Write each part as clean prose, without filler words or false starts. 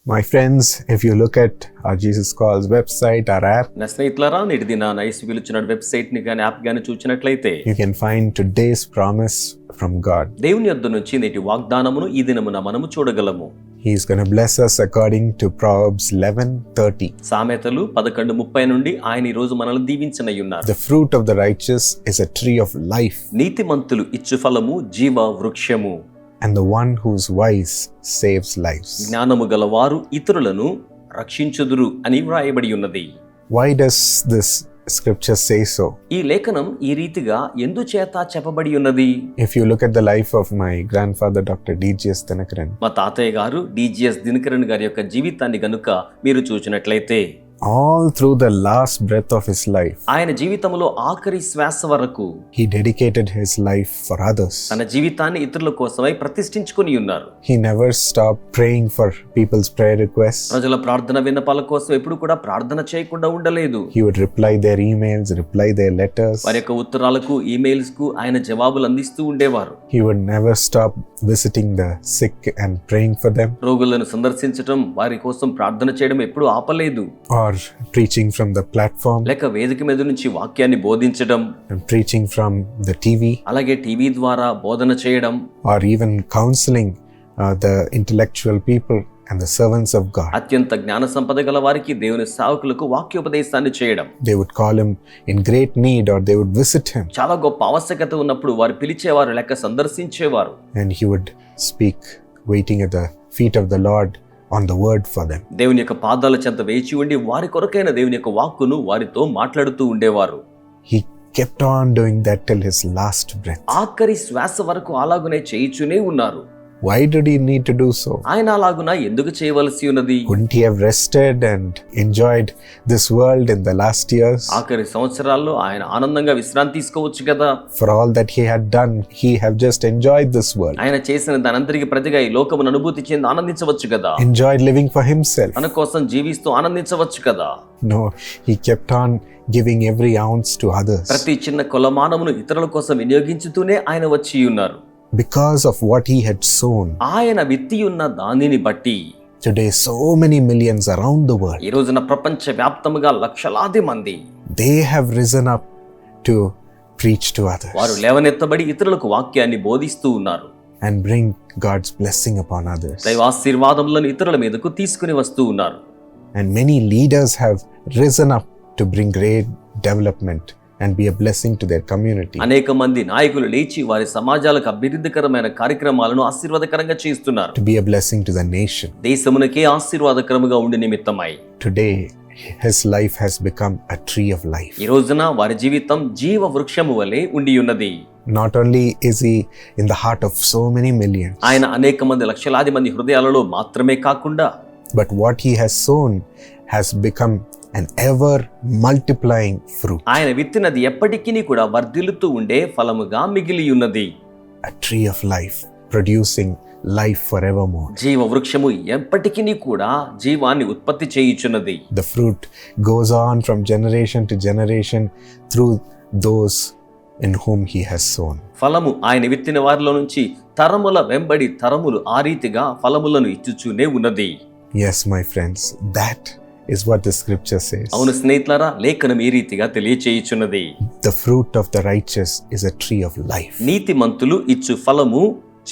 My friends, if you look at our Jesus Calls website, our app, నా స్నేహితులారా, నేటి దిన నైస్ పిలుచున్న వెబ్సైట్ ని కానీ యాప్ కానీ చూసినట్లయితే you can find today's promise from God. దేవుని యొద్ద నుంచి నేటి వాగ్దానమును ఈ దినమున మనము చూడగలము. He's going to bless us according to Proverbs 11:30. సామెతలు 11:30 నుండి ఆయన ఈ రోజు మనల్ని దీవించనయ్యున్నారు. The fruit of the righteous is a tree of life, నీతిమంతులు ఇచ్చు ఫలము జీవ వృక్షము, and the one who's wise saves lives. జ్ఞానము గలవారు ఇతరులను రక్షించుదురు అని వ్రాయబడి ఉన్నది. Why does this scripture say so? ఈ లేఖనం ఈ రీతిగా ఎందుచేత చెప్పబడి ఉన్నది? If you look at the life of my grandfather, Dr. D.G.S. Dinakaran, మా తాతయ్య గారు DGS దినకరన్ గారి యొక్క జీవితాన్ని గనుక మీరు చూసినట్లయితే, all through the last breath of his life, ఆయన జీవితంలో ఆఖరి శ్వాస వరకు he dedicated his life for others. తన జీవితాన్ని ఇతరుల కోసమై ప్రతిష్ఠించుకొని ఉన్నారు. He never stopped praying for people's prayer requests. ప్రజల ప్రార్థన విన్నపాల కోసం ఎప్పుడు కూడా ప్రార్థన చేయకుండా ఉండలేదు. He would reply their emails, reply their letters. వారి యొక్క ఉత్తరాలకు, ఈమెయిల్స్ కు ఆయన జవాబులు అందిస్తూ ఉండేవారు. He would never stop visiting the sick and praying for them, రోగులను సందర్శించడం, వారి కోసం ప్రార్థన చేయడం ఎప్పుడు ఆపలేదు. or preaching from the platform, లేక వేదిక మీద నుంచి వాక్యాన్ని బోధించడం, and preaching from the TV, అలాగే టీవీ ద్వారా బోధన చేయడం, or even counseling the intellectual people and the servants of God. అత్యంత జ్ఞాన సంపద గల వారికి, దేవుని సేవకులకు వాక్యోపదేశాన్ని చేయడం. They would call him in great need, or they would visit him, చాలా గొప్ప ఆవశ్యకత ఉన్నప్పుడు వారు పిలిచేవారు లేక సందర్శించేవారు. and he would speak waiting at the feet of the Lord on the word for them. దేవుని యొక్క పాదాల చెంత వేచి ఉండి వారి కొరకైన దేవుని యొక్క వాక్కును వారితో మాట్లాడుతూ ఉండేవారు. He kept on doing that till his last breath. ఆఖరి శ్వాస వరకు అలాగునే చేయిచునే ఉన్నారు. Why did he need to do so? ఆయన అలాగున ఎందుకు చేయవలసి ఉన్నది? Couldn't he have rested and enjoyed this world in the last years? ఆఖరి సంవత్సరాల్లో ఆయన ఆనందంగా విశ్రాంతి తీసుకోవచ్చు కదా. For all that he had done, he have just enjoyed this world, ఆయన చేసిన దానంతరికి ప్రతిగా ఈ లోకమును అనుభూతి చెంది ఆనందించవచ్చు కదా. enjoyed living for himself. తన కోసం జీవిస్తూ ఆనందించవచ్చు కదా. No, he kept on giving every ounce to others. ప్రతి చిన్న కొలమానమును ఇతరుల కోసం వినియోగించుతూనే ఆయన వచ్చి ఉన్నారు. Because of what he had sown, ఆయన విత్తి ఉన్న దానిని బట్టి today so many millions around the world, ఈ రోజున ప్రపంచ వ్యాప్తముగా లక్షలాది మంది they have risen up to preach to others వారు లేవనెత్తబడి ఇతరులకు వాక్యాన్ని బోధిస్తూ ఉన్నారు. and bring God's blessing upon others. దైవాశీర్వాదములను ఇతరుల మీదకు తీసుకుని వస్తూ ఉన్నారు. And many leaders have risen up to bring great development and be a blessing to their community. అనేక మంది నాయకులు లేచి వారి సమాజాలకు అభివృద్ధికరమైన కార్యక్రమాలను ఆశీర్వాదకరంగా చేస్తున్నారు. To be a blessing to the nation. దేశమునకే ఆశీర్వాదకరముగా ఉండి నిమిత్తమై Today his life has become a tree of life. ఈ రోజున వారి జీవితం జీవ వృక్షము వలె ఉండి ఉన్నది. Not only is he in the heart of so many millions, ఆయన అనేక మంది లక్షలాది మంది హృదయాలలో మాత్రమే కాకుండా, but what he has sown has become an ever multiplying fruit. ఆయన విత్తినది ఎప్పటికీ కూడా వర్ధిల్లుతూ ఉండే ఫలముగా మిగిలి ఉన్నది. A tree of life, producing life forevermore. జీవ వృక్షము ఎప్పటికీ కూడా జీవాన్ని ఉత్పత్తి చేయుచున్నది. The fruit goes on from generation to generation through those in whom he has sown. ఫలము ఆయన విత్తిన వారిలో నుంచి తరముల వెంబడి తరములు ఆ రీతిగా ఫలములను ఇచ్చుచూనే ఉన్నది. Yes, my friends, that is what the scripture says. అవును స్నేహితులారా, లేఖనం ఈ రీతిగా తెలియచేయుచున్నది. The fruit of the righteous is a tree of life, నీతిమంతులు ఇచ్చు ఫలము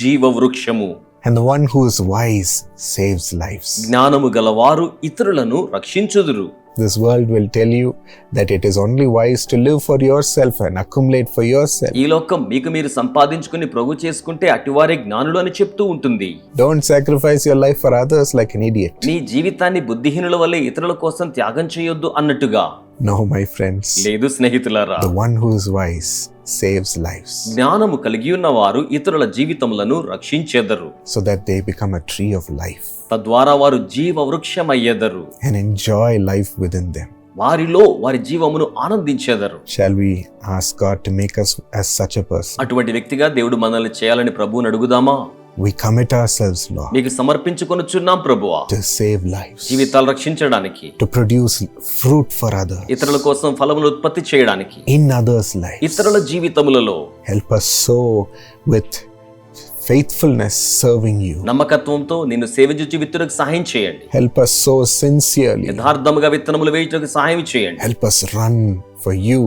జీవ వృక్షము, and the one who is wise saves lives. జ్ఞానము గలవారు ఇతరులను రక్షించుదురు. This world will tell you that it is only wise to live for yourself and accumulate for yourself. ఈ లోకం మీకు మీరు సంపాదించుకుని ప్రోగు చేసుకుంటే అటివారే జ్ఞానులు అని చెప్తూ ఉంటుంది. Don't sacrifice your life for others like an idiot. నీ జీవితాన్ని బుద్ధిహీనుల వలె ఇతరుల కోసం త్యాగం చేయొద్దు అన్నట్టుగా. No, my friends. లేదు స్నేహితులారా, The one who is wise saves lives, జ్ఞానము కలిగి ఉన్నవారు ఇతరుల జీవితములను రక్షించెదరు, so that they become a tree of life తద్వారా వారు జీవ వృక్షమయ్యెదరు, and enjoy life within them. వారిలో వారి జీవమును ఆనందించెదరు. Shall we ask God to make us as such a person? అటువంటి వ్యక్తిగా దేవుడు మనల్ని చేయాలని ప్రభువుని అడుగుదామా? We commit ourselves, Lord, మీకు సమర్పించుకొనుచున్నాం ప్రభువా, to save lives, జీవితాలు రక్షించడానికి, to produce fruit for others, ఇతరుల కోసం ఫలములు ఉత్పత్తి చేయడానికి, in others' lives. ఇతరుల జీవితములలో Help us sow with faithfulness serving you. నమ్మకత్వంతో నిన్ను సేవించు విత్తులకు సహాయం చేయండి. Help us sow sincerely. యథార్థముగా విత్తనములు వేయుటకు సహాయం చేయండి. Help us run for you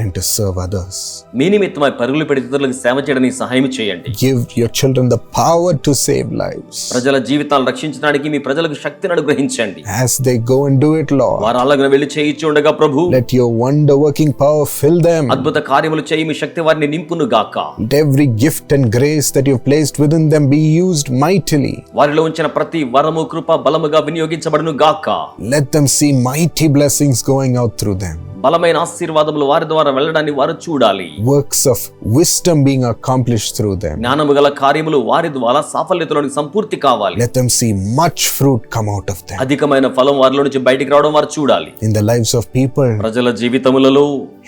and to serve others. మీ నిమిత్తమై పరుగులు పెట్టి ఇతరులకు సేవ చేయడానికి సహాయం చేయండి. Give your children the power to save lives. ప్రజల జీవితాలను రక్షించడానికి మీ ప్రజలకు శక్తిని అనుగ్రహించండి. As they go and do it, Lord, వారు అలాగ వెళ్ళి చేయించి ఉండగా ప్రభు, let your wonder working power fill them. అద్భుత కార్యములు చేయి మీ శక్తి వారిని నింపును గాక. Let every gift and grace that you have placed within them be used mightily. వారిలో ఉంచిన ప్రతి వరము కృప బలముగా వినియోగించబడును గాక. Let them see mighty blessings going out through them. బలమైన ఆశీర్వాదములు వారి ద్వారా వెళ్ళడాన్ని వారు చూడాలి. Works of wisdom being accomplished through them. జ్ఞానము గల కార్యములు వారి ద్వారా సాఫల్యతలోనికి సంపూర్తి కావాలి. Let them see much fruit come out of them. అధికమైన ఫలం వారిలో నుంచి బయటికి రావడం వారు చూడాలి. In the lives of people, ప్రజల జీవితములలో,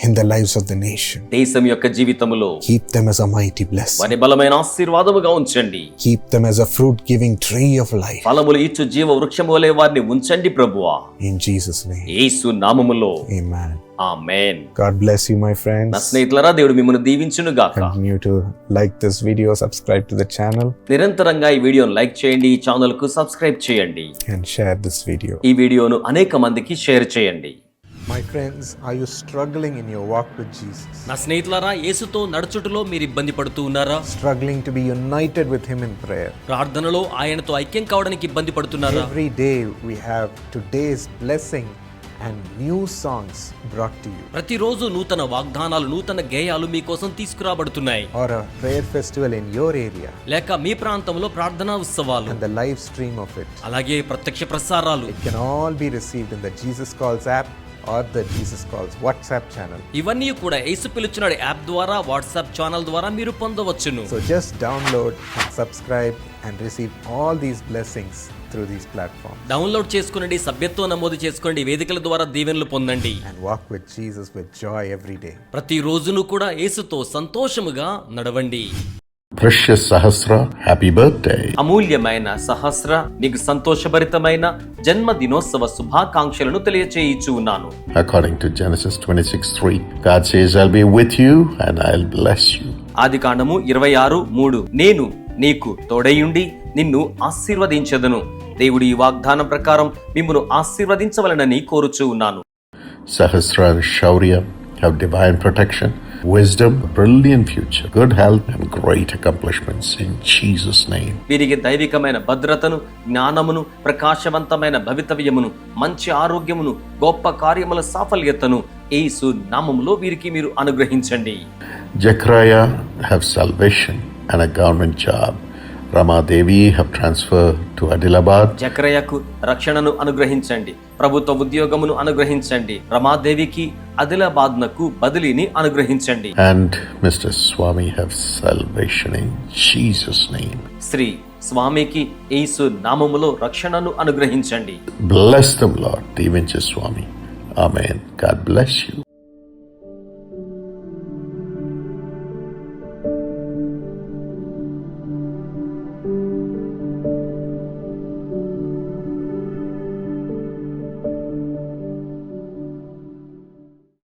in the lives of the nation. దేశం యొక్క జీవితములో Keep them as a mighty blessing. వారి బలమైన ఆశీర్వాదముగా ఉంచండి. Keep them as a fruit-giving tree of life. ఫలములు ఇచ్చు జీవ వృక్షము వలె వారిని ఉంచండి ప్రభువా. In Jesus' name. యేసు నామములో Amen. Amen. God bless you, my నా friends. స్నేహితులారా, దేవుడు మిమ్మల్ని దీవించును గాక. Continue to like this video, subscribe to the channel, నిరంతరంగా ఈ వీడియోను లైక్ చేయండి, ఈ ఛానల్ కు సబ్స్క్రైబ్ చేయండి. and share this video. ఈ వీడియోను అనేక మందికి షేర్ చేయండి. My friends, are you struggling in your walk with Jesus? నా స్నేహితులారా, యేసుతో నడుచుటలో మీరు ఇబ్బంది పడుతూ ఉన్నారా? Struggling to be united with Him in prayer? ప్రార్థనలో ఆయనతో ఐక్యం కావడానికి ఇబ్బంది పడుతున్నారా? Every day we have today's blessing and new songs brought to you. ప్రతిరోజు నూతన వాగ్దానాలు, నూతన గేయాలు మీకోసం తీసుకురాబడుతున్నాయి. Or a prayer festival in your area లేక మీ ప్రాంతంలో ప్రార్థనా ఉత్సవాలు, and the live stream of it. అలాగే ప్రత్యక్ష ప్రసారాలు, It can all be received in the Jesus Calls app or the Jesus Calls WhatsApp channel. ఇవన్నీ కూడా యేసు పిలుచున్నాడు యాప్ ద్వారా, వాట్సాప్ ఛానల్ ద్వారా మీరు పొందవచ్చును. So just download and subscribe and receive all these blessings through these platforms. Download చేసుకునండి, సభ్యత్వం నమోదు చేసుకోండి, వేదికల ద్వారా దీవెనలు పొందండి. And walk with Jesus with joy every day. ప్రతి రోజును కూడా యేసుతో సంతోషముగా నడవండి. Precious Sahasra, happy birthday. అమూల్యమైన సహస్ర, నీకు సంతోషభరితమైన జన్మదినోత్సవ శుభాకాంక్షలను తెలియచేయిచు ఉన్నాను. According to Genesis 26:3, God says, I'll be with you and I'll bless you. ఆదికాండము 26:3, నేను నీకు తోడయుండి నిన్ను ఆశీర్వదించెదను. దేవుడి ఈ వాగ్దానం ప్రకారం మిమ్మును ఆశీర్వదించవలనని కోరుచూ ఉన్నాను. Sahasra and Shaurya have divine protection, wisdom, brilliant future, good health, and great accomplishments in Jesus' name. వీరికి దైవికమైన భద్రతను, జ్ఞానమును, ప్రకాశవంతమైన భవితవ్యమును, మంచి ఆరోగ్యమును, గొప్ప కార్యముల సాఫల్యతను యేసు నామములో వీరికి మీరు అనుగ్రహించండి. Zechariah have salvation and a government job. Rama Devi have transferred to Adilabad. జకరయకు రక్షణను అనుగ్రహించండి, ప్రభుత్వ ఉద్యోగమును అనుగ్రహించండి. రమాదేవికి ఆదిలాబాద్నకు బదిలీని అనుగ్రహించండి. And Mr. Swami have salvation in Jesus' name. Shri స్వామికి యేసు నామములో రక్షణను అనుగ్రహించండి. Bless them, Lord. Devincha Swami. Amen. God bless you.